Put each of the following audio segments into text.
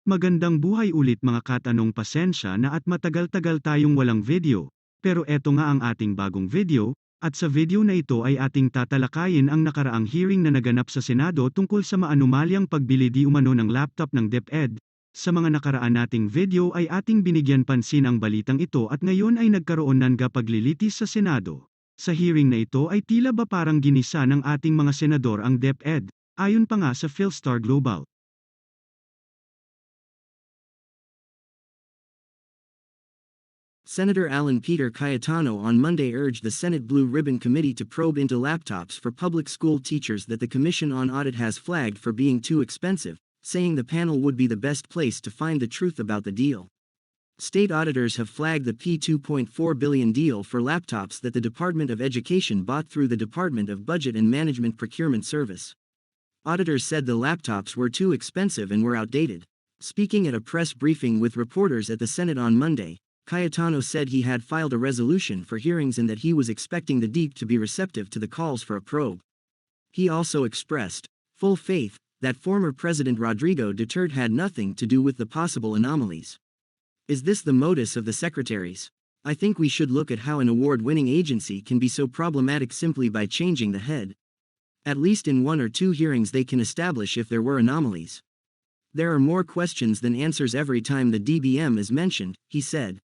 Magandang buhay ulit mga katanong, pasensya na at matagal-tagal tayong walang video. Pero eto nga ang ating bagong video, at sa video na ito ay ating tatalakayin ang nakaraang hearing na naganap sa Senado tungkol sa maanumalyang pagbili di umano ng laptop ng DepED. Sa mga nakaraan nating video ay ating binigyan pansin ang balitang ito at ngayon ay nagkaroon ng paglilitis sa Senado. Sa hearing na ito ay tila ba parang ginisa ng ating mga senador ang DepED, ayon pa nga sa Philstar Global. Senator Alan Peter Cayetano on Monday urged the Senate Blue Ribbon Committee to probe into laptops for public school teachers that the Commission on Audit has flagged for being too expensive, saying the panel would be the best place to find the truth about the deal. State auditors have flagged the P2.4 billion deal for laptops that the Department of Education bought through the Department of Budget and Management Procurement Service. Auditors said the laptops were too expensive and were outdated. Speaking at a press briefing with reporters at the Senate on Monday, Cayetano said he had filed a resolution for hearings and that he was expecting the DepED to be receptive to the calls for a probe. He also expressed full faith that former President Rodrigo Duterte had nothing to do with the possible anomalies. Is this the modus of the secretaries? I think we should look at how an award-winning agency can be so problematic simply by changing the head. At least in one or two hearings they can establish if there were anomalies. There are more questions than answers every time the DBM is mentioned, he said.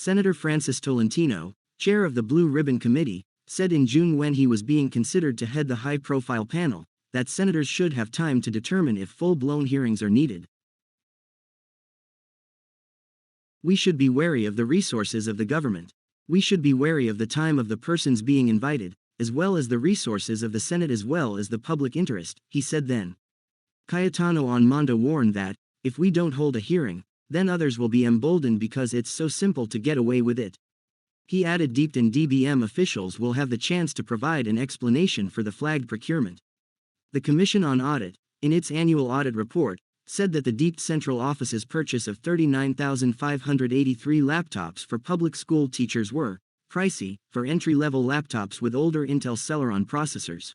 Senator Francis Tolentino, chair of the Blue Ribbon Committee, said in June when he was being considered to head the high-profile panel, that senators should have time to determine if full-blown hearings are needed. We should be wary of the resources of the government. We should be wary of the time of the persons being invited, as well as the resources of the Senate as well as the public interest, he said then. Cayetano on Monday warned that, if we don't hold a hearing, then others will be emboldened because it's so simple to get away with it. He added DepED and DBM officials will have the chance to provide an explanation for the flagged procurement. The Commission on Audit, in its annual audit report, said that the DepED Central Office's purchase of 39,583 laptops for public school teachers were pricey for entry-level laptops with older Intel Celeron processors.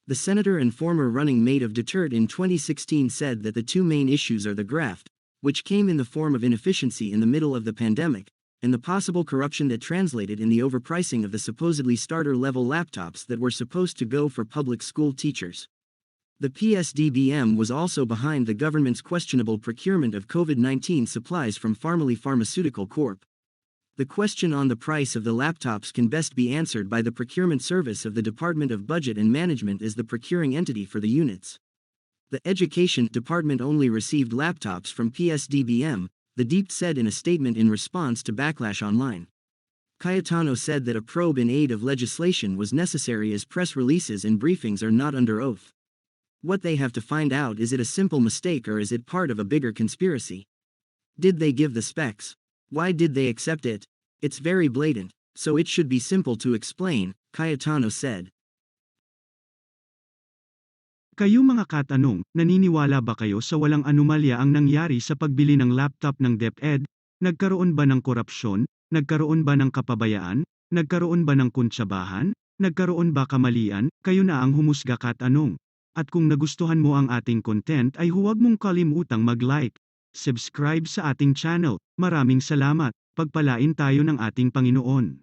The senator and former running mate of Duterte in 2016 said that the two main issues are the graft, which came in the form of inefficiency in the middle of the pandemic, and the possible corruption that translated in the overpricing of the supposedly starter-level laptops that were supposed to go for public school teachers. The PSDBM was also behind the government's questionable procurement of COVID-19 supplies from Pharmaly Pharmaceutical Corp. The question on the price of the laptops can best be answered by the procurement service of the Department of Budget and Management as the procuring entity for the units. The Education Department only received laptops from PSDBM, the DepED said in a statement in response to backlash online. Cayetano said that a probe in aid of legislation was necessary as press releases and briefings are not under oath. What they have to find out is it a simple mistake or is it part of a bigger conspiracy? Did they give the specs? Why did they accept it? It's very blatant, so it should be simple to explain, Cayetano said. Kayo mga katanong, naniniwala ba kayo sa walang anomalya ang nangyari sa pagbili ng laptop ng DepED? Nagkaroon ba ng korupsyon? Nagkaroon ba ng kapabayaan? Nagkaroon ba ng kuntsabahan? Nagkaroon ba kamalian? Kayo na ang humusga, katanong. At kung nagustuhan mo ang ating content ay huwag mong kalimutang mag-like, subscribe sa ating channel. Maraming salamat. Pagpalain tayo ng ating Panginoon.